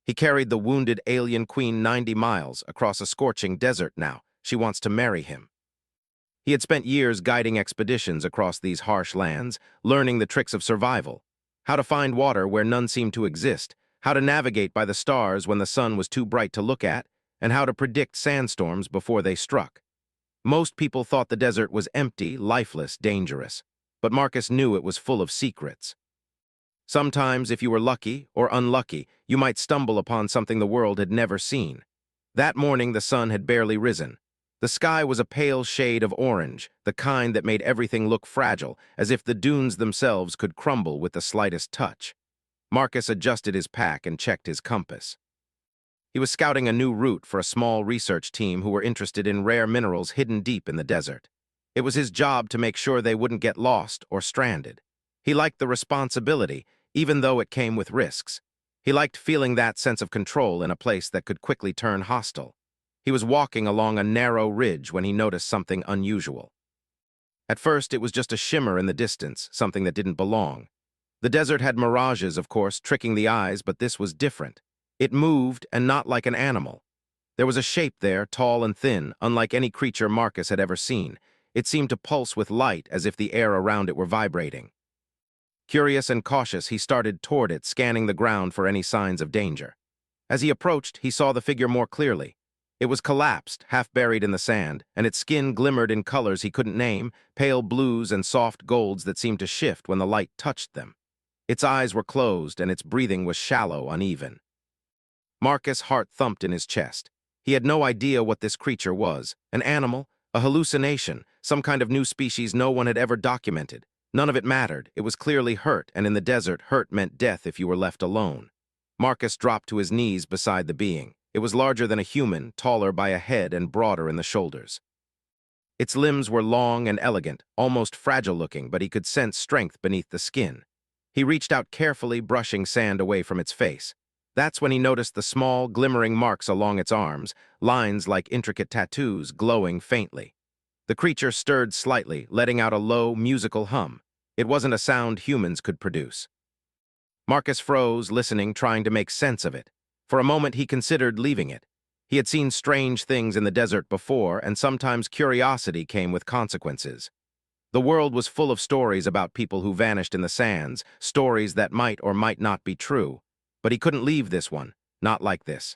He carried the wounded alien queen 90 miles across a scorching desert now. She wants to marry him. He had spent years guiding expeditions across these harsh lands, learning the tricks of survival, how to find water where none seemed to exist, how to navigate by the stars when the sun was too bright to look at, and how to predict sandstorms before they struck. Most people thought the desert was empty, lifeless, dangerous, but Marcus knew it was full of secrets. Sometimes, if you were lucky or unlucky, you might stumble upon something the world had never seen. That morning, the sun had barely risen. The sky was a pale shade of orange, the kind that made everything look fragile, as if the dunes themselves could crumble with the slightest touch. Marcus adjusted his pack and checked his compass. He was scouting a new route for a small research team who were interested in rare minerals hidden deep in the desert. It was his job to make sure they wouldn't get lost or stranded. He liked the responsibility, even though it came with risks. He liked feeling that sense of control in a place that could quickly turn hostile. He was walking along a narrow ridge when he noticed something unusual. At first, it was just a shimmer in the distance, something that didn't belong. The desert had mirages, of course, tricking the eyes, but this was different. It moved, and not like an animal. There was a shape there, tall and thin, unlike any creature Marcus had ever seen. It seemed to pulse with light, as if the air around it were vibrating. Curious and cautious, he started toward it, scanning the ground for any signs of danger. As he approached, he saw the figure more clearly. It was collapsed, half buried in the sand, and its skin glimmered in colors he couldn't name, pale blues and soft golds that seemed to shift when the light touched them. Its eyes were closed, and its breathing was shallow, uneven. Marcus' heart thumped in his chest. He had no idea what this creature was. An animal? A hallucination? Some kind of new species no one had ever documented? None of it mattered. It was clearly hurt, and in the desert, hurt meant death if you were left alone. Marcus dropped to his knees beside the being. It was larger than a human, taller by a head and broader in the shoulders. Its limbs were long and elegant, almost fragile-looking, but he could sense strength beneath the skin. He reached out carefully, brushing sand away from its face. That's when he noticed the small, glimmering marks along its arms, lines like intricate tattoos glowing faintly. The creature stirred slightly, letting out a low, musical hum. It wasn't a sound humans could produce. Marcus froze, listening, trying to make sense of it. For a moment, he considered leaving it. He had seen strange things in the desert before, and sometimes curiosity came with consequences. The world was full of stories about people who vanished in the sands, stories that might or might not be true. But he couldn't leave this one, not like this.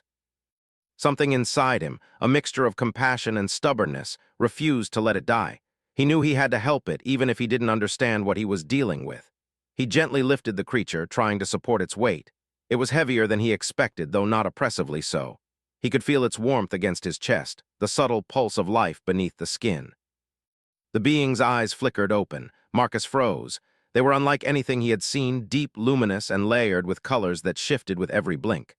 Something inside him, a mixture of compassion and stubbornness, refused to let it die. He knew he had to help it, even if he didn't understand what he was dealing with. He gently lifted the creature, trying to support its weight. It was heavier than he expected, though not oppressively so. He could feel its warmth against his chest, the subtle pulse of life beneath the skin. The being's eyes flickered open. Marcus froze. They were unlike anything he had seen, deep, luminous, and layered with colors that shifted with every blink.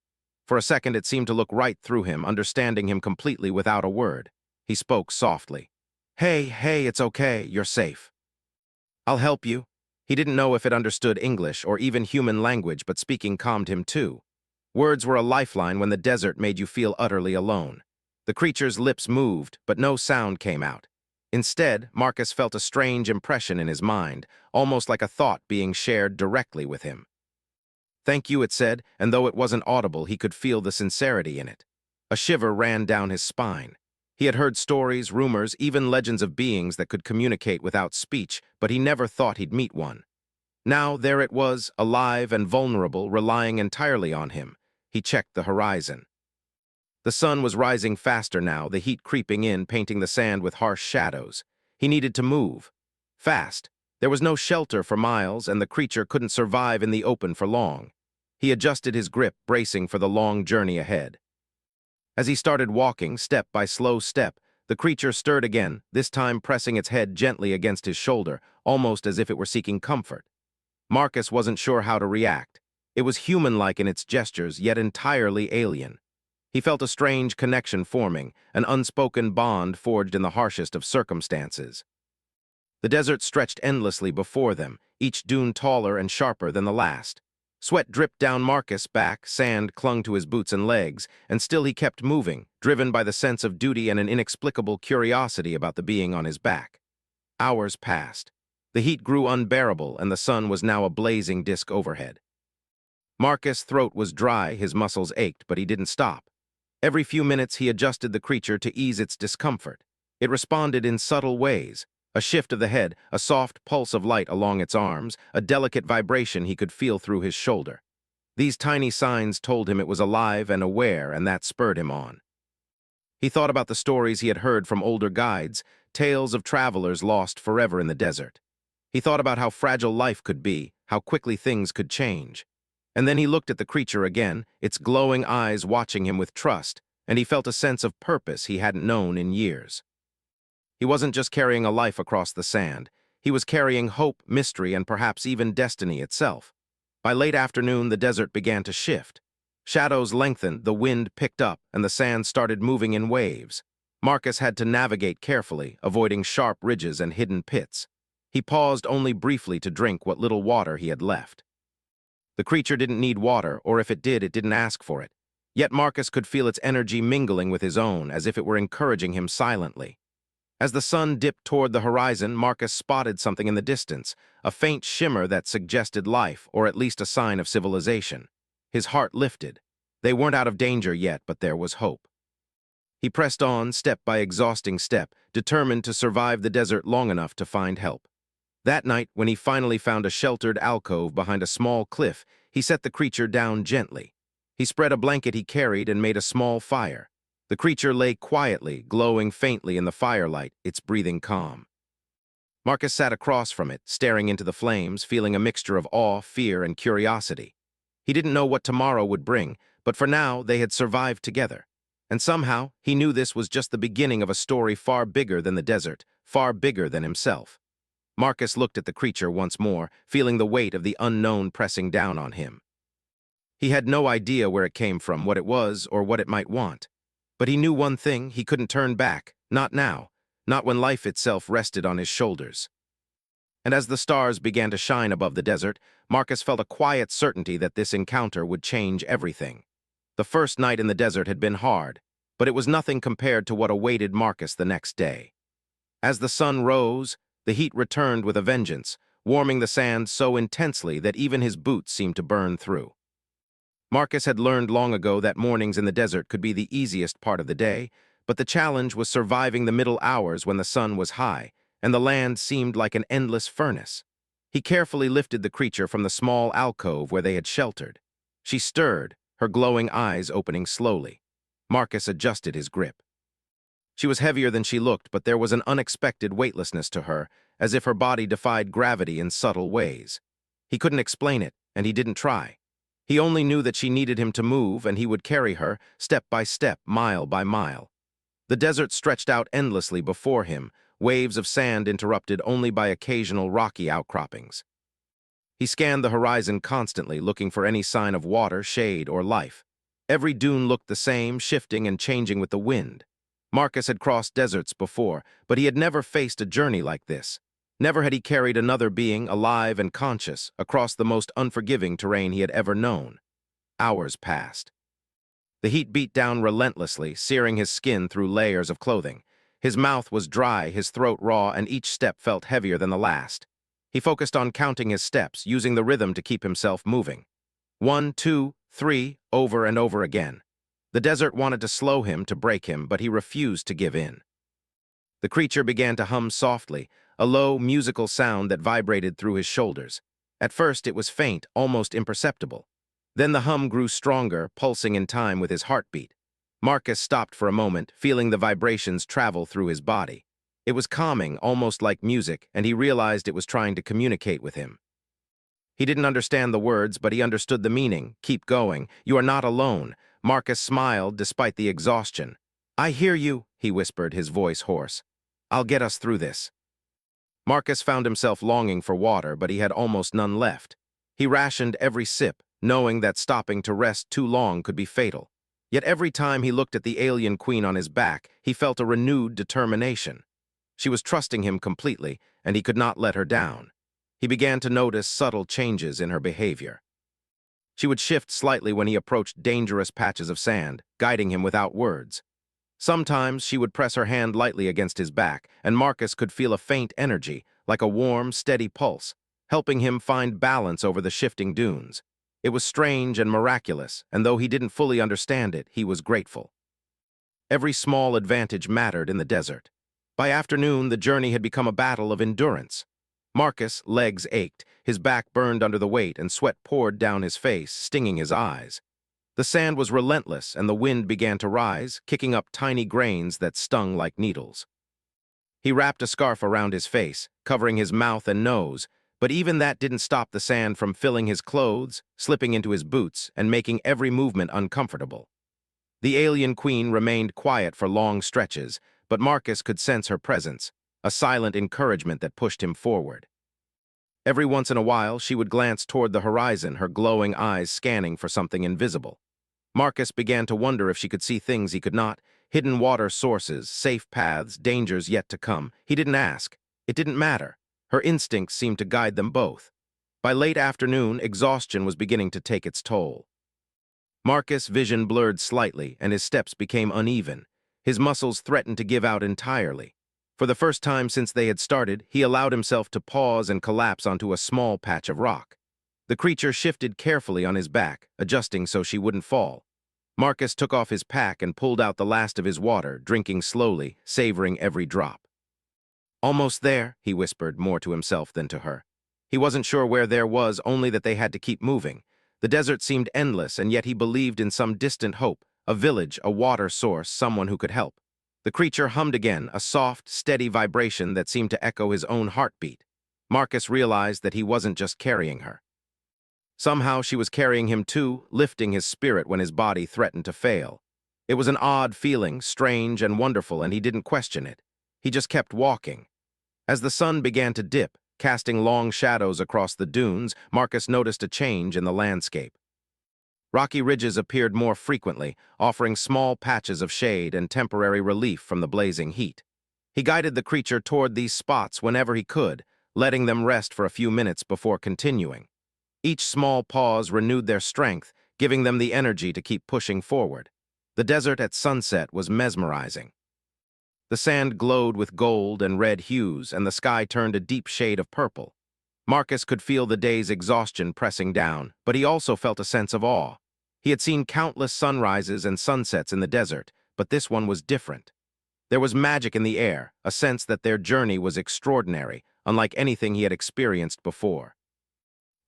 For a second, it seemed to look right through him, understanding him completely without a word. He spoke softly. Hey, it's okay, you're safe. I'll help you." He didn't know if it understood English or even human language, but speaking calmed him too. Words were a lifeline when the desert made you feel utterly alone. The creature's lips moved, but no sound came out. Instead, Marcus felt a strange impression in his mind, almost like a thought being shared directly with him. "Thank you," it said, and though it wasn't audible, he could feel the sincerity in it. A shiver ran down his spine. He had heard stories, rumors, even legends of beings that could communicate without speech, but he never thought he'd meet one. Now there it was, alive and vulnerable, relying entirely on him. He checked the horizon. The sun was rising faster now, the heat creeping in, painting the sand with harsh shadows. He needed to move. Fast. There was no shelter for miles, and the creature couldn't survive in the open for long. He adjusted his grip, bracing for the long journey ahead. As he started walking, step by slow step, the creature stirred again, this time pressing its head gently against his shoulder, almost as if it were seeking comfort. Marcus wasn't sure how to react. It was human-like in its gestures, yet entirely alien. He felt a strange connection forming, an unspoken bond forged in the harshest of circumstances. The desert stretched endlessly before them, each dune taller and sharper than the last. Sweat dripped down Marcus' back, sand clung to his boots and legs, and still he kept moving, driven by the sense of duty and an inexplicable curiosity about the being on his back. Hours passed. The heat grew unbearable, and the sun was now a blazing disk overhead. Marcus' throat was dry, his muscles ached, but he didn't stop. Every few minutes he adjusted the creature to ease its discomfort. It responded in subtle ways. A shift of the head, a soft pulse of light along its arms, a delicate vibration he could feel through his shoulder. These tiny signs told him it was alive and aware, and that spurred him on. He thought about the stories he had heard from older guides, tales of travelers lost forever in the desert. He thought about how fragile life could be, how quickly things could change. And then he looked at the creature again, its glowing eyes watching him with trust, and he felt a sense of purpose he hadn't known in years. He wasn't just carrying a life across the sand. He was carrying hope, mystery, and perhaps even destiny itself. By late afternoon, the desert began to shift. Shadows lengthened, the wind picked up, and the sand started moving in waves. Marcus had to navigate carefully, avoiding sharp ridges and hidden pits. He paused only briefly to drink what little water he had left. The creature didn't need water, or if it didn't ask for it. Yet Marcus could feel its energy mingling with his own, as if it were encouraging him silently. As the sun dipped toward the horizon, Marcus spotted something in the distance, a faint shimmer that suggested life, or at least a sign of civilization. His heart lifted. They weren't out of danger yet, but there was hope. He pressed on, step by exhausting step, determined to survive the desert long enough to find help. That night, when he finally found a sheltered alcove behind a small cliff, he set the creature down gently. He spread a blanket he carried and made a small fire. The creature lay quietly, glowing faintly in the firelight, its breathing calm. Marcus sat across from it, staring into the flames, feeling a mixture of awe, fear, and curiosity. He didn't know what tomorrow would bring, but for now they had survived together. And somehow, he knew this was just the beginning of a story far bigger than the desert, far bigger than himself. Marcus looked at the creature once more, feeling the weight of the unknown pressing down on him. He had no idea where it came from, what it was, or what it might want. But he knew one thing: he couldn't turn back, not now, not when life itself rested on his shoulders. And as the stars began to shine above the desert, Marcus felt a quiet certainty that this encounter would change everything. The first night in the desert had been hard, but it was nothing compared to what awaited Marcus the next day. As the sun rose, the heat returned with a vengeance, warming the sand so intensely that even his boots seemed to burn through. Marcus had learned long ago that mornings in the desert could be the easiest part of the day, but the challenge was surviving the middle hours when the sun was high, and the land seemed like an endless furnace. He carefully lifted the creature from the small alcove where they had sheltered. She stirred, her glowing eyes opening slowly. Marcus adjusted his grip. She was heavier than she looked, but there was an unexpected weightlessness to her, as if her body defied gravity in subtle ways. He couldn't explain it, and he didn't try. He only knew that she needed him to move, and he would carry her, step by step, mile by mile. The desert stretched out endlessly before him, waves of sand interrupted only by occasional rocky outcroppings. He scanned the horizon constantly, looking for any sign of water, shade, or life. Every dune looked the same, shifting and changing with the wind. Marcus had crossed deserts before, but he had never faced a journey like this. Never had he carried another being, alive and conscious, across the most unforgiving terrain he had ever known. Hours passed. The heat beat down relentlessly, searing his skin through layers of clothing. His mouth was dry, his throat raw, and each step felt heavier than the last. He focused on counting his steps, using the rhythm to keep himself moving. 1, 2, 3, over and over again. The desert wanted to slow him, to break him, but he refused to give in. The creature began to hum softly, a low, musical sound that vibrated through his shoulders. At first it was faint, almost imperceptible. Then the hum grew stronger, pulsing in time with his heartbeat. Marcus stopped for a moment, feeling the vibrations travel through his body. It was calming, almost like music, and he realized it was trying to communicate with him. He didn't understand the words, but he understood the meaning. Keep going. You are not alone. Marcus smiled despite the exhaustion. I hear you, he whispered, his voice hoarse. I'll get us through this. Marcus found himself longing for water, but he had almost none left. He rationed every sip, knowing that stopping to rest too long could be fatal. Yet every time he looked at the alien queen on his back, he felt a renewed determination. She was trusting him completely, and he could not let her down. He began to notice subtle changes in her behavior. She would shift slightly when he approached dangerous patches of sand, guiding him without words. Sometimes she would press her hand lightly against his back, and Marcus could feel a faint energy, like a warm, steady pulse, helping him find balance over the shifting dunes. It was strange and miraculous, and though he didn't fully understand it, he was grateful. Every small advantage mattered in the desert. By afternoon, the journey had become a battle of endurance. Marcus' legs ached, his back burned under the weight, and sweat poured down his face, stinging his eyes. The sand was relentless, and the wind began to rise, kicking up tiny grains that stung like needles. He wrapped a scarf around his face, covering his mouth and nose, but even that didn't stop the sand from filling his clothes, slipping into his boots, and making every movement uncomfortable. The alien queen remained quiet for long stretches, but Marcus could sense her presence, a silent encouragement that pushed him forward. Every once in a while, she would glance toward the horizon, her glowing eyes scanning for something invisible. Marcus began to wonder if she could see things he could not, hidden water sources, safe paths, dangers yet to come. He didn't ask. It didn't matter. Her instincts seemed to guide them both. By late afternoon, exhaustion was beginning to take its toll. Marcus' vision blurred slightly, and his steps became uneven. His muscles threatened to give out entirely. For the first time since they had started, he allowed himself to pause and collapse onto a small patch of rock. The creature shifted carefully on his back, adjusting so she wouldn't fall. Marcus took off his pack and pulled out the last of his water, drinking slowly, savoring every drop. "Almost there," he whispered, more to himself than to her. He wasn't sure where there was, only that they had to keep moving. The desert seemed endless, and yet he believed in some distant hope, a village, a water source, someone who could help. The creature hummed again, a soft, steady vibration that seemed to echo his own heartbeat. Marcus realized that he wasn't just carrying her. Somehow she was carrying him too, lifting his spirit when his body threatened to fail. It was an odd feeling, strange and wonderful, and he didn't question it. He just kept walking. As the sun began to dip, casting long shadows across the dunes, Marcus noticed a change in the landscape. Rocky ridges appeared more frequently, offering small patches of shade and temporary relief from the blazing heat. He guided the creature toward these spots whenever he could, letting them rest for a few minutes before continuing. Each small pause renewed their strength, giving them the energy to keep pushing forward. The desert at sunset was mesmerizing. The sand glowed with gold and red hues, and the sky turned a deep shade of purple. Marcus could feel the day's exhaustion pressing down, but he also felt a sense of awe. He had seen countless sunrises and sunsets in the desert, but this one was different. There was magic in the air, a sense that their journey was extraordinary, unlike anything he had experienced before.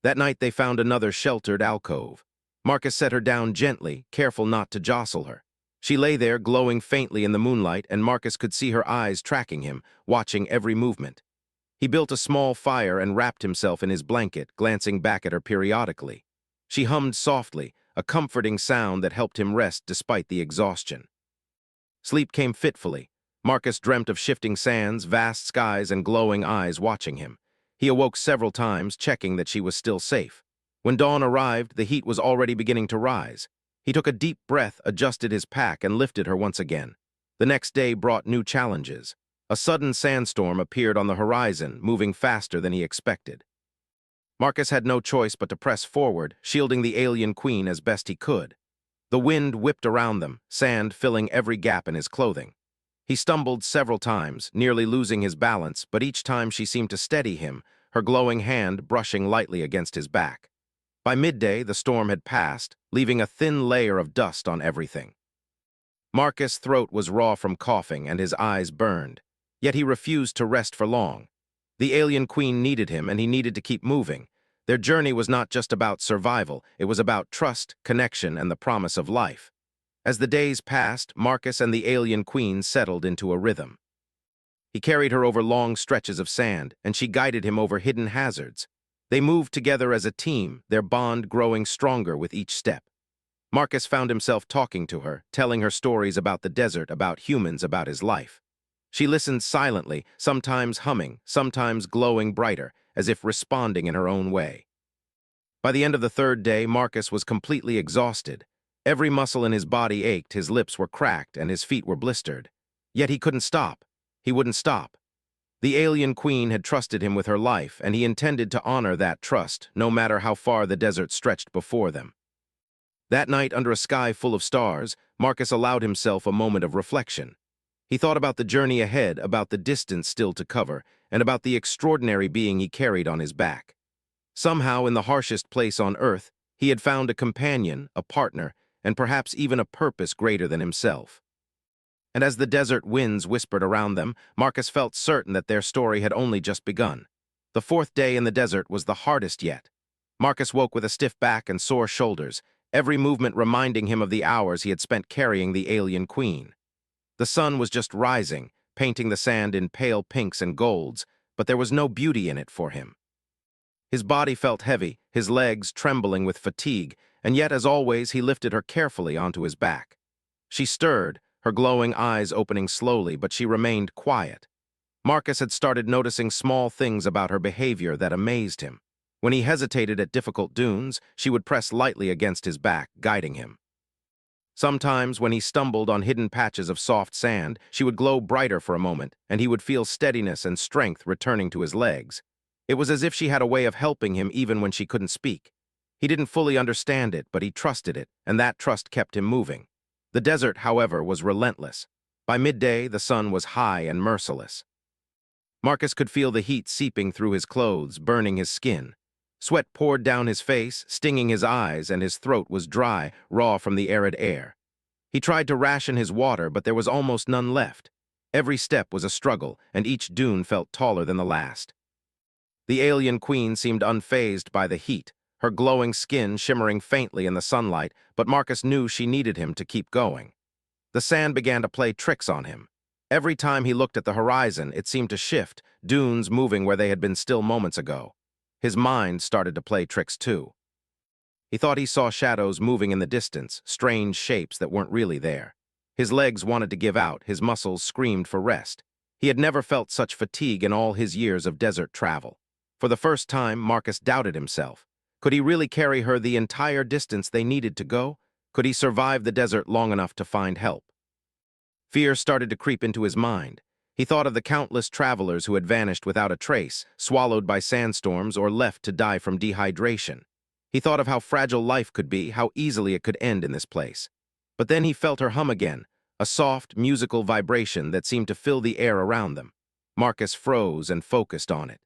That night they found another sheltered alcove. Marcus set her down gently, careful not to jostle her. She lay there, glowing faintly in the moonlight, and Marcus could see her eyes tracking him, watching every movement. He built a small fire and wrapped himself in his blanket, glancing back at her periodically. She hummed softly, a comforting sound that helped him rest despite the exhaustion. Sleep came fitfully. Marcus dreamt of shifting sands, vast skies, and glowing eyes watching him. He awoke several times, checking that she was still safe. When dawn arrived, the heat was already beginning to rise. He took a deep breath, adjusted his pack, and lifted her once again. The next day brought new challenges. A sudden sandstorm appeared on the horizon, moving faster than he expected. Marcus had no choice but to press forward, shielding the alien queen as best he could. The wind whipped around them, sand filling every gap in his clothing. He stumbled several times, nearly losing his balance, but each time she seemed to steady him, her glowing hand brushing lightly against his back. By midday, the storm had passed, leaving a thin layer of dust on everything. Marcus' throat was raw from coughing and his eyes burned, yet he refused to rest for long. The alien queen needed him, and he needed to keep moving. Their journey was not just about survival, it was about trust, connection, and the promise of life. As the days passed, Marcus and the alien queen settled into a rhythm. He carried her over long stretches of sand, and she guided him over hidden hazards. They moved together as a team, their bond growing stronger with each step. Marcus found himself talking to her, telling her stories about the desert, about humans, about his life. She listened silently, sometimes humming, sometimes glowing brighter, as if responding in her own way. By the end of the third day, Marcus was completely exhausted. Every muscle in his body ached, his lips were cracked, and his feet were blistered. Yet he couldn't stop. He wouldn't stop. The alien queen had trusted him with her life, and he intended to honor that trust, no matter how far the desert stretched before them. That night, under a sky full of stars, Marcus allowed himself a moment of reflection. He thought about the journey ahead, about the distance still to cover, and about the extraordinary being he carried on his back. Somehow, in the harshest place on Earth, He had found a companion, a partner, and perhaps even a purpose greater than himself. And as the desert winds whispered around them, Marcus felt certain that their story had only just begun. The fourth day in the desert was the hardest yet. Marcus woke with a stiff back and sore shoulders, every movement reminding him of the hours he had spent carrying the alien queen. The sun was just rising, painting the sand in pale pinks and golds, but there was no beauty in it for him. His body felt heavy, his legs trembling with fatigue, and yet, as always, he lifted her carefully onto his back. She stirred, her glowing eyes opening slowly, but she remained quiet. Marcus had started noticing small things about her behavior that amazed him. When he hesitated at difficult dunes, she would press lightly against his back, guiding him. Sometimes, when he stumbled on hidden patches of soft sand, she would glow brighter for a moment, and he would feel steadiness and strength returning to his legs. It was as if she had a way of helping him even when she couldn't speak. He didn't fully understand it, but he trusted it, and that trust kept him moving. The desert, however, was relentless. By midday, the sun was high and merciless. Marcus could feel the heat seeping through his clothes, burning his skin. Sweat poured down his face, stinging his eyes, and his throat was dry, raw from the arid air. He tried to ration his water, but there was almost none left. Every step was a struggle, and each dune felt taller than the last. The alien queen seemed unfazed by the heat, her glowing skin shimmering faintly in the sunlight, but Marcus knew she needed him to keep going. The sand began to play tricks on him. Every time he looked at the horizon, it seemed to shift, dunes moving where they had been still moments ago. His mind started to play tricks too. He thought he saw shadows moving in the distance, strange shapes that weren't really there. His legs wanted to give out, his muscles screamed for rest. He had never felt such fatigue in all his years of desert travel. For the first time, Marcus doubted himself. Could he really carry her the entire distance they needed to go? Could he survive the desert long enough to find help? Fear started to creep into his mind. He thought of the countless travelers who had vanished without a trace, swallowed by sandstorms or left to die from dehydration. He thought of how fragile life could be, how easily it could end in this place. But then he felt her hum again, a soft, musical vibration that seemed to fill the air around them. Marcus froze and focused on it.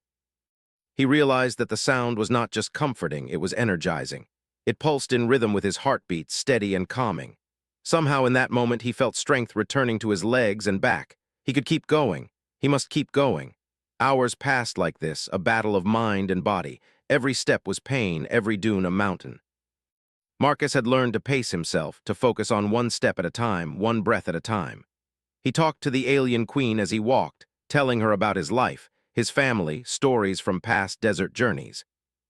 He realized that the sound was not just comforting, it was energizing. It pulsed in rhythm with his heartbeat, steady and calming. Somehow in that moment he felt strength returning to his legs and back. He could keep going. He must keep going. Hours passed like this, a battle of mind and body. Every step was pain, every dune a mountain. Marcus had learned to pace himself, to focus on one step at a time, one breath at a time. He talked to the alien queen as he walked, telling her about his life, his family, stories from past desert journeys.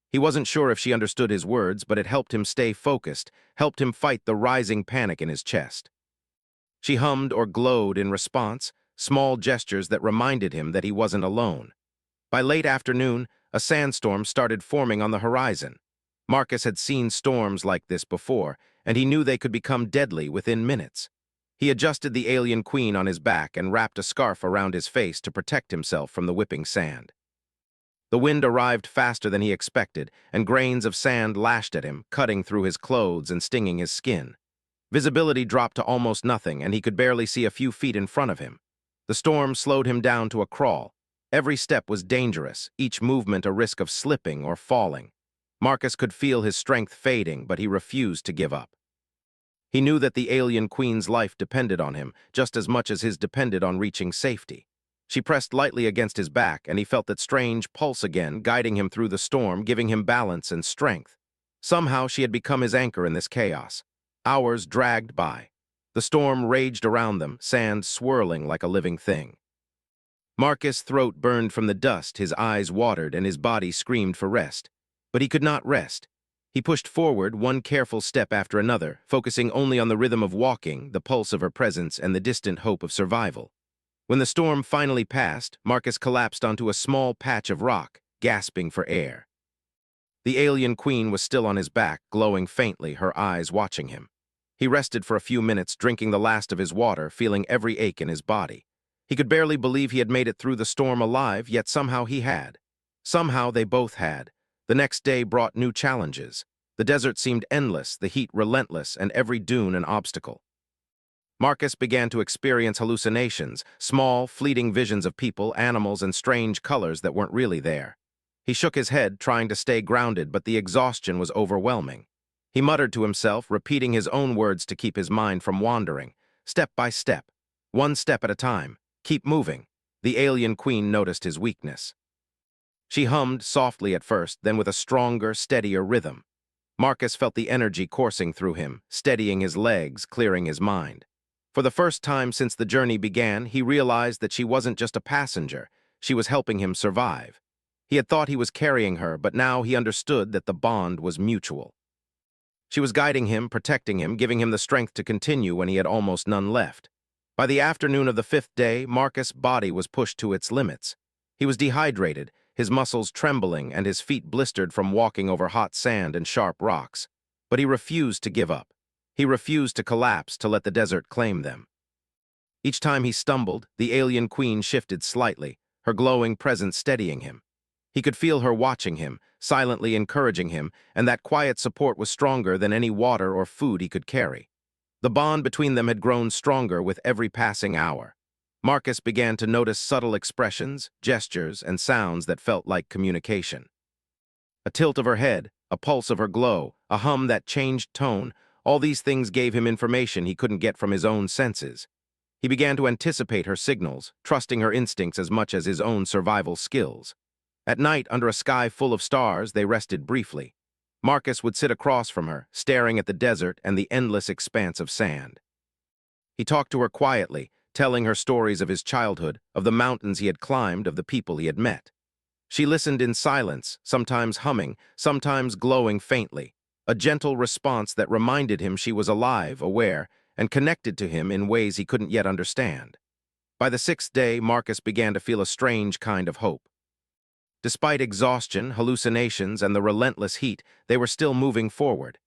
He wasn't sure if she understood his words, but it helped him stay focused, helped him fight the rising panic in his chest. She hummed or glowed in response, small gestures that reminded him that he wasn't alone. By late afternoon, a sandstorm started forming on the horizon. Marcus had seen storms like this before, and he knew they could become deadly within minutes. He adjusted the alien queen on his back and wrapped a scarf around his face to protect himself from the whipping sand. The wind arrived faster than he expected, and grains of sand lashed at him, cutting through his clothes and stinging his skin. Visibility dropped to almost nothing, and he could barely see a few feet in front of him. The storm slowed him down to a crawl. Every step was dangerous, each movement a risk of slipping or falling. Marcus could feel his strength fading, but he refused to give up. He knew that the alien queen's life depended on him, just as much as his depended on reaching safety. She pressed lightly against his back, and he felt that strange pulse again, guiding him through the storm, giving him balance and strength. Somehow she had become his anchor in this chaos. Hours dragged by. The storm raged around them, sand swirling like a living thing. Marcus' throat burned from the dust, his eyes watered, and his body screamed for rest. But he could not rest. He pushed forward, one careful step after another, focusing only on the rhythm of walking, the pulse of her presence, and the distant hope of survival. When the storm finally passed, Marcus collapsed onto a small patch of rock, gasping for air. The alien queen was still on his back, glowing faintly, her eyes watching him. He rested for a few minutes, drinking the last of his water, feeling every ache in his body. He could barely believe he had made it through the storm alive, yet somehow he had. Somehow they both had. The next day brought new challenges. The desert seemed endless, the heat relentless, and every dune an obstacle. Marcus began to experience hallucinations, small, fleeting visions of people, animals, and strange colors that weren't really there. He shook his head, trying to stay grounded, but the exhaustion was overwhelming. He muttered to himself, repeating his own words to keep his mind from wandering. Step by step. One step at a time. Keep moving. The alien queen noticed his weakness. She hummed softly at first, then with a stronger, steadier rhythm. Marcus felt the energy coursing through him, steadying his legs, clearing his mind. For the first time since the journey began, he realized that she wasn't just a passenger. She was helping him survive. He had thought he was carrying her, but now he understood that the bond was mutual. She was guiding him, protecting him, giving him the strength to continue when he had almost none left. By the afternoon of the 5th day, Marcus' body was pushed to its limits. He was dehydrated, his muscles trembling and his feet blistered from walking over hot sand and sharp rocks. But he refused to give up. He refused to collapse, to let the desert claim them. Each time he stumbled, the alien queen shifted slightly, her glowing presence steadying him. He could feel her watching him, silently encouraging him, and that quiet support was stronger than any water or food he could carry. The bond between them had grown stronger with every passing hour. Marcus began to notice subtle expressions, gestures, and sounds that felt like communication. A tilt of her head, a pulse of her glow, a hum that changed tone, all these things gave him information he couldn't get from his own senses. He began to anticipate her signals, trusting her instincts as much as his own survival skills. At night, under a sky full of stars, they rested briefly. Marcus would sit across from her, staring at the desert and the endless expanse of sand. He talked to her quietly, telling her stories of his childhood, of the mountains he had climbed, of the people he had met. She listened in silence, sometimes humming, sometimes glowing faintly, a gentle response that reminded him she was alive, aware, and connected to him in ways he couldn't yet understand. By the 6th day, Marcus began to feel a strange kind of hope. Despite exhaustion, hallucinations, and the relentless heat, they were still moving forward.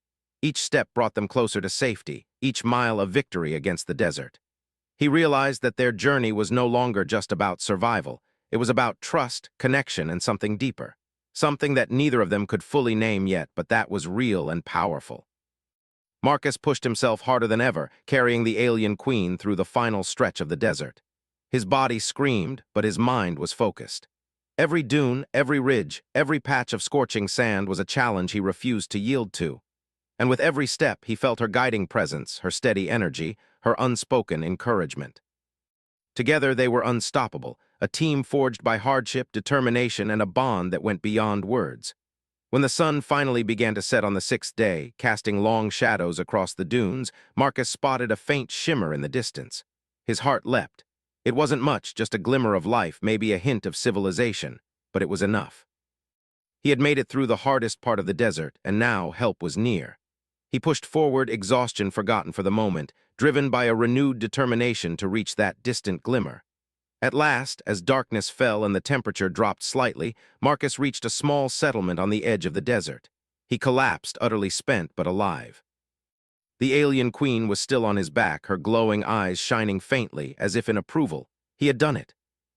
Each step brought them closer to safety, each mile a victory against the desert. He realized that their journey was no longer just about survival. It was about trust, connection, and something deeper. Something that neither of them could fully name yet, but that was real and powerful. Marcus pushed himself harder than ever, carrying the alien queen through the final stretch of the desert. His body screamed, but his mind was focused. Every dune, every ridge, every patch of scorching sand was a challenge he refused to yield to. And with every step, he felt her guiding presence, her steady energy, her unspoken encouragement. Together, they were unstoppable, a team forged by hardship, determination, and a bond that went beyond words. When the sun finally began to set on the 6th day, casting long shadows across the dunes, Marcus spotted a faint shimmer in the distance. His heart leapt. It wasn't much, just a glimmer of life, maybe a hint of civilization, but it was enough. He had made it through the hardest part of the desert, and now help was near. He pushed forward, exhaustion forgotten for the moment, driven by a renewed determination to reach that distant glimmer. At last, as darkness fell and the temperature dropped slightly, Marcus reached a small settlement on the edge of the desert. He collapsed, utterly spent but alive. The alien queen was still on his back, her glowing eyes shining faintly, as if in approval. He had done it.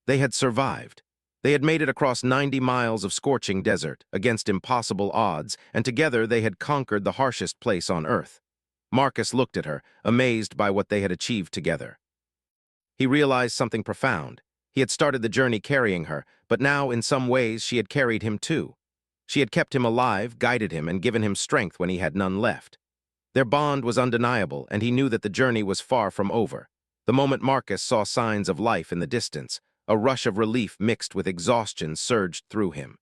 They had survived. They had made it across 90 miles of scorching desert, against impossible odds, and together they had conquered the harshest place on Earth. Marcus looked at her, amazed by what they had achieved together. He realized something profound. He had started the journey carrying her, but now, in some ways, she had carried him too. She had kept him alive, guided him, and given him strength when he had none left. Their bond was undeniable, and he knew that the journey was far from over. The moment Marcus saw signs of life in the distance, a rush of relief mixed with exhaustion surged through him.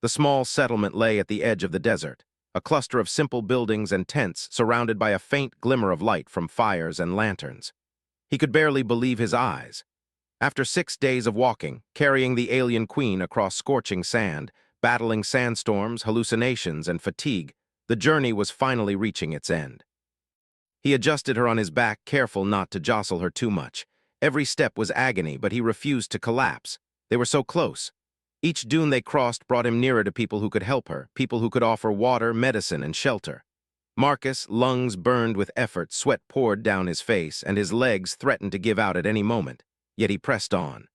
The small settlement lay at the edge of the desert, a cluster of simple buildings and tents surrounded by a faint glimmer of light from fires and lanterns. He could barely believe his eyes. After 6 days of walking, carrying the alien queen across scorching sand, battling sandstorms, hallucinations, and fatigue, the journey was finally reaching its end. He adjusted her on his back, careful not to jostle her too much. Every step was agony, but he refused to collapse. They were so close. Each dune they crossed brought him nearer to people who could help her, people who could offer water, medicine, and shelter. Marcus, lungs burned with effort, sweat poured down his face, and his legs threatened to give out at any moment. Yet he pressed on.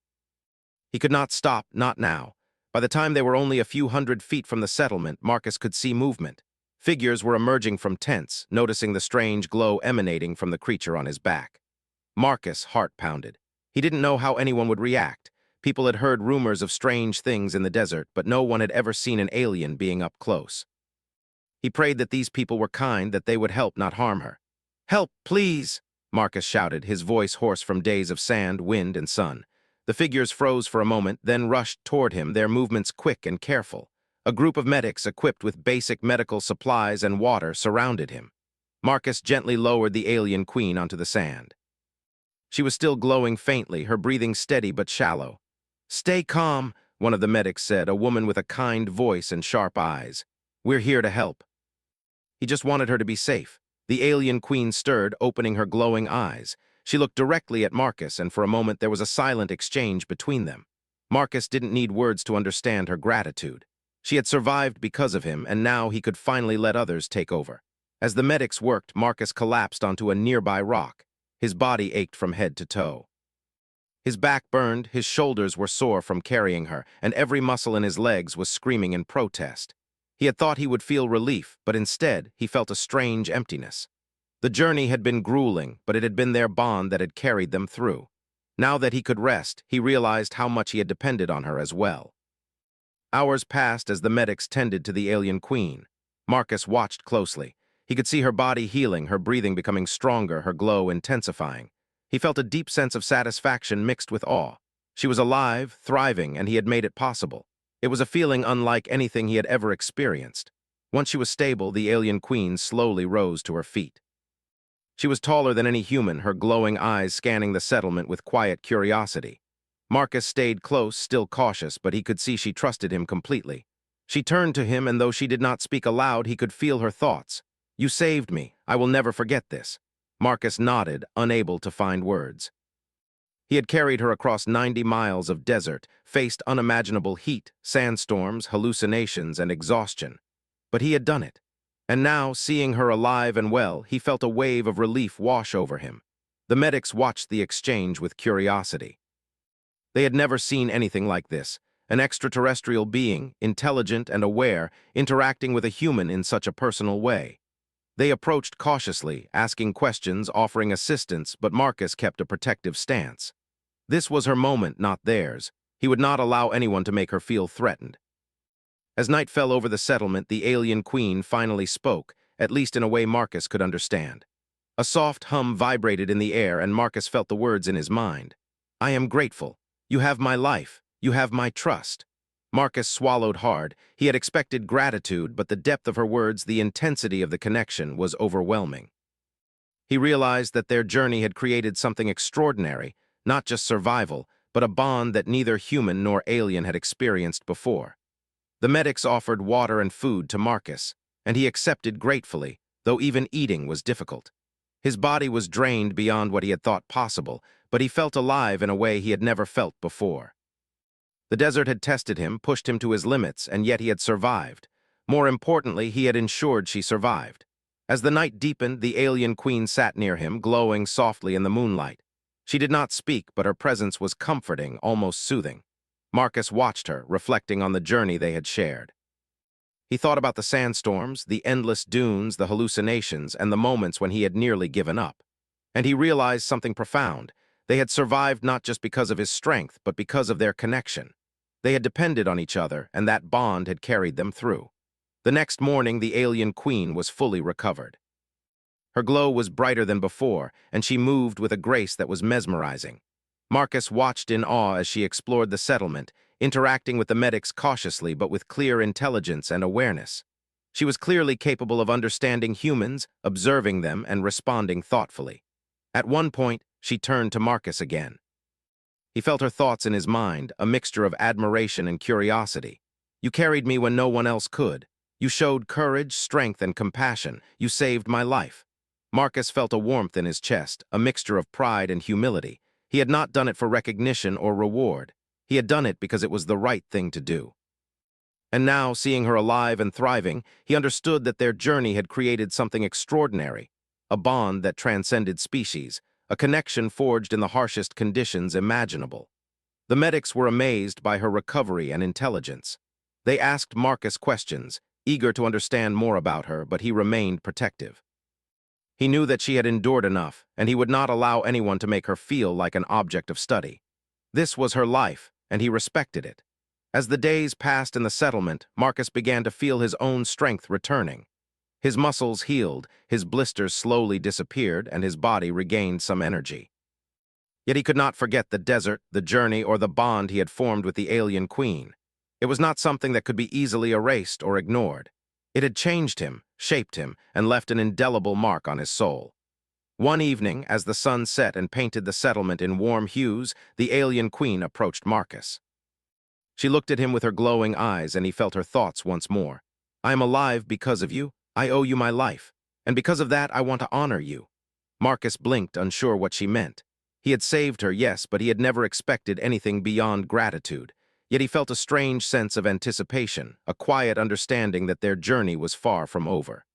He could not stop, not now. By the time they were only a few hundred feet from the settlement, Marcus could see movement. Figures were emerging from tents, noticing the strange glow emanating from the creature on his back. Marcus' heart pounded. He didn't know how anyone would react. People had heard rumors of strange things in the desert, but no one had ever seen an alien being up close. He prayed that these people were kind, that they would help, not harm her. "Help, please!" Marcus shouted, his voice hoarse from days of sand, wind, and sun. The figures froze for a moment, then rushed toward him, their movements quick and careful. A group of medics equipped with basic medical supplies and water surrounded him. Marcus gently lowered the alien queen onto the sand. She was still glowing faintly, her breathing steady but shallow. "Stay calm," one of the medics said, a woman with a kind voice and sharp eyes. "We're here to help." He just wanted her to be safe. The alien queen stirred, opening her glowing eyes. She looked directly at Marcus, and for a moment there was a silent exchange between them. Marcus didn't need words to understand her gratitude. She had survived because of him, and now he could finally let others take over. As the medics worked, Marcus collapsed onto a nearby rock. His body ached from head to toe. His back burned, his shoulders were sore from carrying her, and every muscle in his legs was screaming in protest. He had thought he would feel relief, but instead he felt a strange emptiness. The journey had been grueling, but it had been their bond that had carried them through. Now that he could rest, he realized how much he had depended on her as well. Hours passed as the medics tended to the alien queen. Marcus watched closely. He could see her body healing, her breathing becoming stronger, her glow intensifying. He felt a deep sense of satisfaction mixed with awe. She was alive, thriving, and he had made it possible. It was a feeling unlike anything he had ever experienced. Once she was stable, the alien queen slowly rose to her feet. She was taller than any human, her glowing eyes scanning the settlement with quiet curiosity. Marcus stayed close, still cautious, but he could see she trusted him completely. She turned to him, and though she did not speak aloud, he could feel her thoughts. "You saved me. I will never forget this." Marcus nodded, unable to find words. He had carried her across 90 miles of desert, faced unimaginable heat, sandstorms, hallucinations, and exhaustion. But he had done it. And now, seeing her alive and well, he felt a wave of relief wash over him. The medics watched the exchange with curiosity. They had never seen anything like this, an extraterrestrial being, intelligent and aware, interacting with a human in such a personal way. They approached cautiously, asking questions, offering assistance, but Marcus kept a protective stance. This was her moment, not theirs. He would not allow anyone to make her feel threatened. As night fell over the settlement, the alien queen finally spoke, at least in a way Marcus could understand. A soft hum vibrated in the air, and Marcus felt the words in his mind. "I am grateful. You have my life. You have my trust." Marcus swallowed hard. He had expected gratitude, but the depth of her words, the intensity of the connection, was overwhelming. He realized that their journey had created something extraordinary, not just survival, but a bond that neither human nor alien had experienced before. The medics offered water and food to Marcus, and he accepted gratefully, though even eating was difficult. His body was drained beyond what he had thought possible, but he felt alive in a way he had never felt before. The desert had tested him, pushed him to his limits, and yet he had survived. More importantly, he had ensured she survived. As the night deepened, the alien queen sat near him, glowing softly in the moonlight. She did not speak, but her presence was comforting, almost soothing. Marcus watched her, reflecting on the journey they had shared. He thought about the sandstorms, the endless dunes, the hallucinations, and the moments when he had nearly given up. And he realized something profound. They had survived not just because of his strength, but because of their connection. They had depended on each other, and that bond had carried them through. The next morning, the alien queen was fully recovered. Her glow was brighter than before, and she moved with a grace that was mesmerizing. Marcus watched in awe as she explored the settlement, interacting with the medics cautiously but with clear intelligence and awareness. She was clearly capable of understanding humans, observing them, and responding thoughtfully. At one point, she turned to Marcus again. He felt her thoughts in his mind, a mixture of admiration and curiosity. "You carried me when no one else could. You showed courage, strength, and compassion. You saved my life." Marcus felt a warmth in his chest, a mixture of pride and humility. He had not done it for recognition or reward. He had done it because it was the right thing to do. And now, seeing her alive and thriving, he understood that their journey had created something extraordinary, a bond that transcended species, a connection forged in the harshest conditions imaginable. The medics were amazed by her recovery and intelligence. They asked Marcus questions, eager to understand more about her, but he remained protective. He knew that she had endured enough, and he would not allow anyone to make her feel like an object of study. This was her life, and he respected it. As the days passed in the settlement, Marcus began to feel his own strength returning. His muscles healed, his blisters slowly disappeared, and his body regained some energy. Yet he could not forget the desert, the journey, or the bond he had formed with the alien queen. It was not something that could be easily erased or ignored. It had changed him, shaped him, and left an indelible mark on his soul. One evening, as the sun set and painted the settlement in warm hues, the alien queen approached Marcus. She looked at him with her glowing eyes, and he felt her thoughts once more. "I am alive because of you. I owe you my life. And because of that, I want to honor you." Marcus blinked, unsure what she meant. He had saved her, yes, but he had never expected anything beyond gratitude. Yet he felt a strange sense of anticipation, a quiet understanding that their journey was far from over.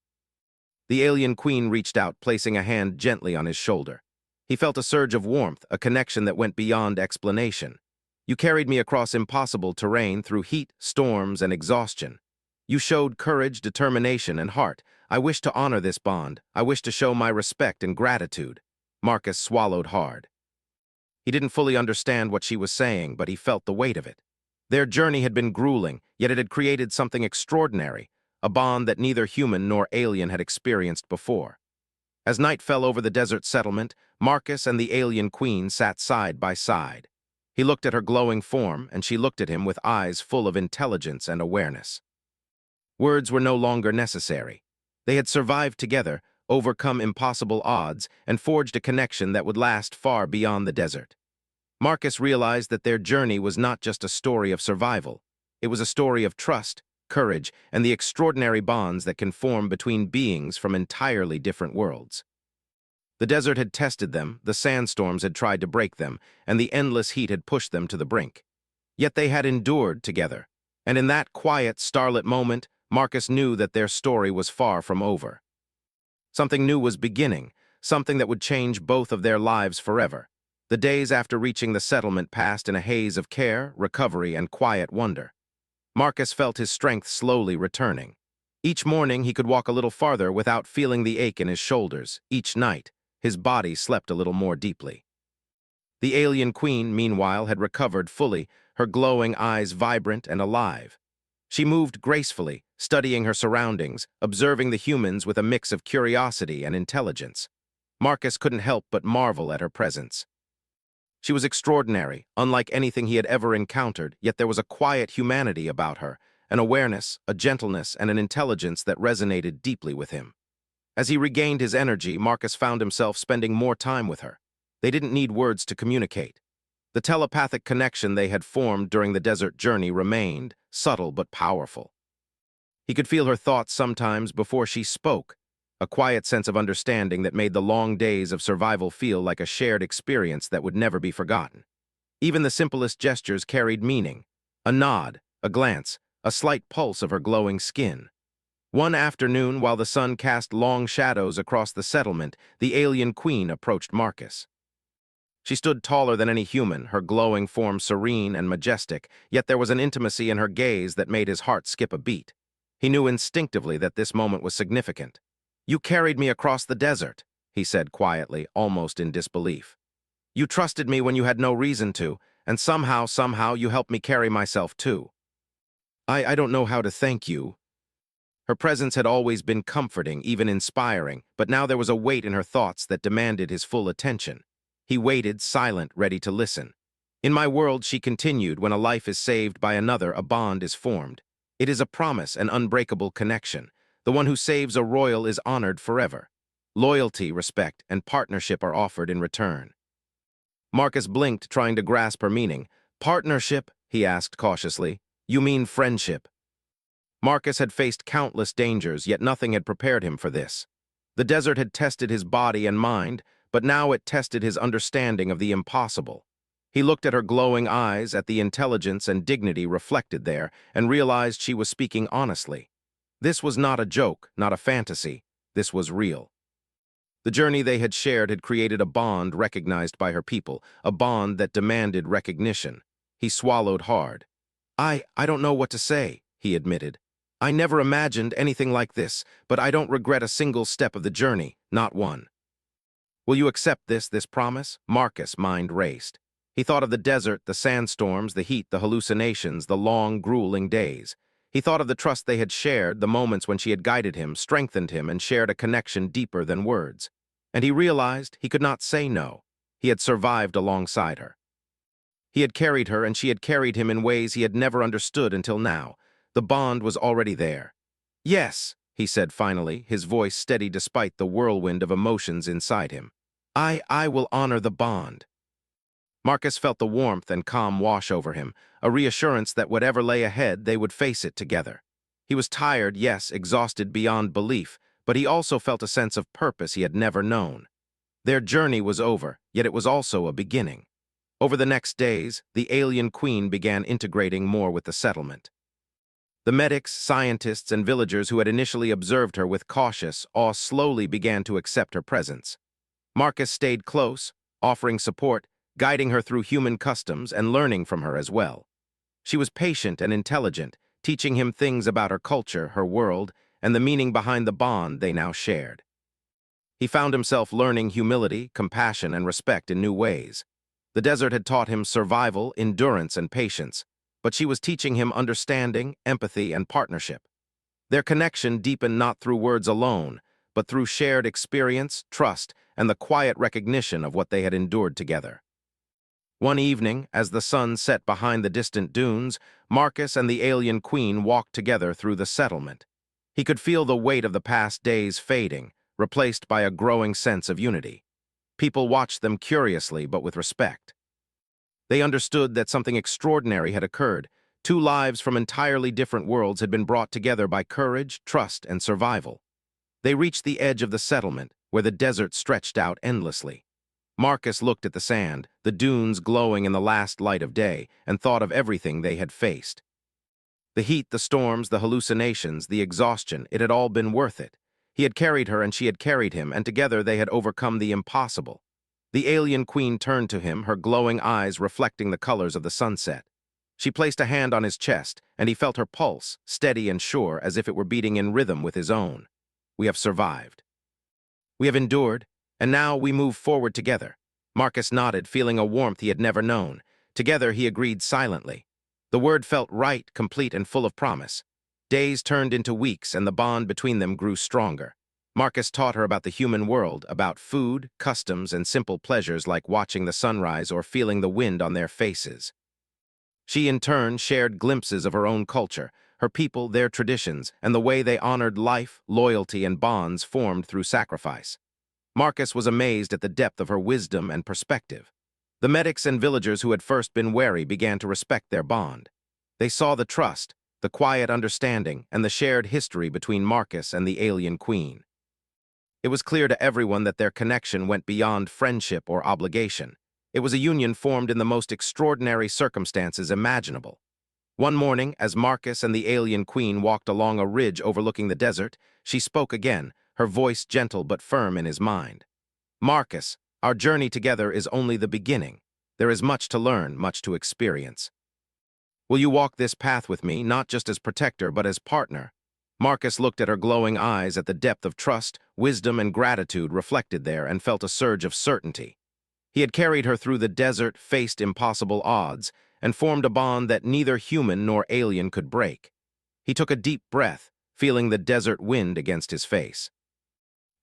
The alien queen reached out, placing a hand gently on his shoulder. He felt a surge of warmth, a connection that went beyond explanation. "You carried me across impossible terrain through heat, storms, and exhaustion. You showed courage, determination, and heart. I wish to honor this bond. I wish to show my respect and gratitude." Marcus swallowed hard. He didn't fully understand what she was saying, but he felt the weight of it. Their journey had been grueling, yet it had created something extraordinary, a bond that neither human nor alien had experienced before. As night fell over the desert settlement, Marcus and the alien queen sat side by side. He looked at her glowing form, and she looked at him with eyes full of intelligence and awareness. Words were no longer necessary. They had survived together, overcome impossible odds, and forged a connection that would last far beyond the desert. Marcus realized that their journey was not just a story of survival. It was a story of trust, courage, and the extraordinary bonds that can form between beings from entirely different worlds. The desert had tested them, the sandstorms had tried to break them, and the endless heat had pushed them to the brink. Yet they had endured together, and in that quiet, starlit moment, Marcus knew that their story was far from over. Something new was beginning, something that would change both of their lives forever. The days after reaching the settlement passed in a haze of care, recovery, and quiet wonder. Marcus felt his strength slowly returning. Each morning he could walk a little farther without feeling the ache in his shoulders. Each night, his body slept a little more deeply. The alien queen, meanwhile, had recovered fully, her glowing eyes vibrant and alive. She moved gracefully, studying her surroundings, observing the humans with a mix of curiosity and intelligence. Marcus couldn't help but marvel at her presence. She was extraordinary, unlike anything he had ever encountered, yet there was a quiet humanity about her, an awareness, a gentleness, and an intelligence that resonated deeply with him. As he regained his energy, Marcus found himself spending more time with her. They didn't need words to communicate. The telepathic connection they had formed during the desert journey remained, subtle but powerful. He could feel her thoughts sometimes before she spoke, a quiet sense of understanding that made the long days of survival feel like a shared experience that would never be forgotten. Even the simplest gestures carried meaning. A nod, a glance, a slight pulse of her glowing skin. One afternoon, while the sun cast long shadows across the settlement, the alien queen approached Marcus. She stood taller than any human, her glowing form serene and majestic, yet there was an intimacy in her gaze that made his heart skip a beat. He knew instinctively that this moment was significant. "You carried me across the desert," he said quietly, almost in disbelief. "You trusted me when you had no reason to, and somehow you helped me carry myself too. I don't know how to thank you." Her presence had always been comforting, even inspiring, but now there was a weight in her thoughts that demanded his full attention. He waited, silent, ready to listen. "In my world," she continued, "when a life is saved by another, a bond is formed. It is a promise, an unbreakable connection. The one who saves a royal is honored forever. Loyalty, respect, and partnership are offered in return." Marcus blinked, trying to grasp her meaning. "Partnership?" he asked cautiously. "You mean friendship?" Marcus had faced countless dangers, yet nothing had prepared him for this. The desert had tested his body and mind, but now it tested his understanding of the impossible. He looked at her glowing eyes, at the intelligence and dignity reflected there, and realized she was speaking honestly. This was not a joke, not a fantasy. This was real. The journey they had shared had created a bond recognized by her people, a bond that demanded recognition. He swallowed hard. I don't know what to say," he admitted. "I never imagined anything like this, but I don't regret a single step of the journey, not one." "Will you accept this promise?" Marcus' mind raced. He thought of the desert, the sandstorms, the heat, the hallucinations, the long, grueling days. He thought of the trust they had shared, the moments when she had guided him, strengthened him, and shared a connection deeper than words. And he realized he could not say no. He had survived alongside her. He had carried her, and she had carried him in ways he had never understood until now. The bond was already there. "Yes," he said finally, his voice steady despite the whirlwind of emotions inside him. I will honor the bond." Marcus felt the warmth and calm wash over him, a reassurance that whatever lay ahead, they would face it together. He was tired, yes, exhausted beyond belief, but he also felt a sense of purpose he had never known. Their journey was over, yet it was also a beginning. Over the next days, the alien queen began integrating more with the settlement. The medics, scientists, and villagers who had initially observed her with cautious awe slowly began to accept her presence. Marcus stayed close, offering support, guiding her through human customs and learning from her as well. She was patient and intelligent, teaching him things about her culture, her world, and the meaning behind the bond they now shared. He found himself learning humility, compassion, and respect in new ways. The desert had taught him survival, endurance, and patience, but she was teaching him understanding, empathy, and partnership. Their connection deepened not through words alone, but through shared experience, trust, and the quiet recognition of what they had endured together. One evening, as the sun set behind the distant dunes, Marcus and the alien queen walked together through the settlement. He could feel the weight of the past days fading, replaced by a growing sense of unity. People watched them curiously but with respect. They understood that something extraordinary had occurred. Two lives from entirely different worlds had been brought together by courage, trust, and survival. They reached the edge of the settlement, where the desert stretched out endlessly. Marcus looked at the sand, the dunes glowing in the last light of day, and thought of everything they had faced. The heat, the storms, the hallucinations, the exhaustion, it had all been worth it. He had carried her and she had carried him, and together they had overcome the impossible. The alien queen turned to him, her glowing eyes reflecting the colors of the sunset. She placed a hand on his chest, and he felt her pulse, steady and sure, as if it were beating in rhythm with his own. "We have survived. We have endured, and now we move forward together." Marcus nodded, feeling a warmth he had never known. Together he agreed silently. The word felt right, complete, and full of promise. Days turned into weeks, and the bond between them grew stronger. Marcus taught her about the human world, about food, customs, and simple pleasures like watching the sunrise or feeling the wind on their faces. She, in turn, shared glimpses of her own culture, her people, their traditions, and the way they honored life, loyalty, and bonds formed through sacrifice. Marcus was amazed at the depth of her wisdom and perspective. The medics and villagers who had first been wary began to respect their bond. They saw the trust, the quiet understanding, and the shared history between Marcus and the alien queen. It was clear to everyone that their connection went beyond friendship or obligation. It was a union formed in the most extraordinary circumstances imaginable. One morning, as Marcus and the alien queen walked along a ridge overlooking the desert, she spoke again, her voice gentle but firm in his mind. "Marcus, our journey together is only the beginning. There is much to learn, much to experience. Will you walk this path with me, not just as protector, but as partner?" Marcus looked at her glowing eyes, at the depth of trust, wisdom, and gratitude reflected there, and felt a surge of certainty. He had carried her through the desert, faced impossible odds, and formed a bond that neither human nor alien could break. He took a deep breath, feeling the desert wind against his face.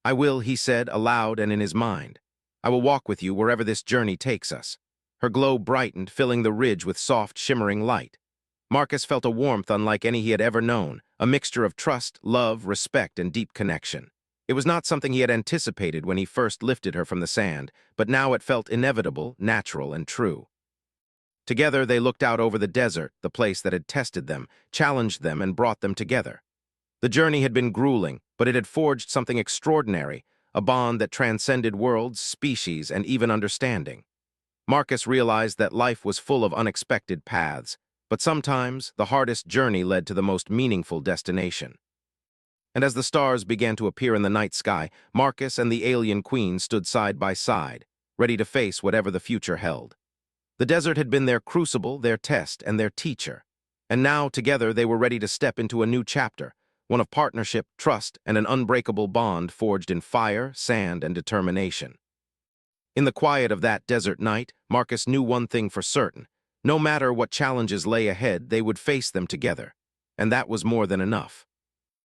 "I will," he said, aloud and in his mind. "I will walk with you wherever this journey takes us." Her glow brightened, filling the ridge with soft, shimmering light. Marcus felt a warmth unlike any he had ever known, a mixture of trust, love, respect, and deep connection. It was not something he had anticipated when he first lifted her from the sand, but now it felt inevitable, natural, and true. Together they looked out over the desert, the place that had tested them, challenged them, and brought them together. The journey had been grueling, but it had forged something extraordinary, a bond that transcended worlds, species, and even understanding. Marcus realized that life was full of unexpected paths, but sometimes the hardest journey led to the most meaningful destination. And as the stars began to appear in the night sky, Marcus and the alien queen stood side by side, ready to face whatever the future held. The desert had been their crucible, their test, and their teacher. And now, together, they were ready to step into a new chapter, one of partnership, trust, and an unbreakable bond forged in fire, sand, and determination. In the quiet of that desert night, Marcus knew one thing for certain. No matter what challenges lay ahead, they would face them together. and that was more than enough.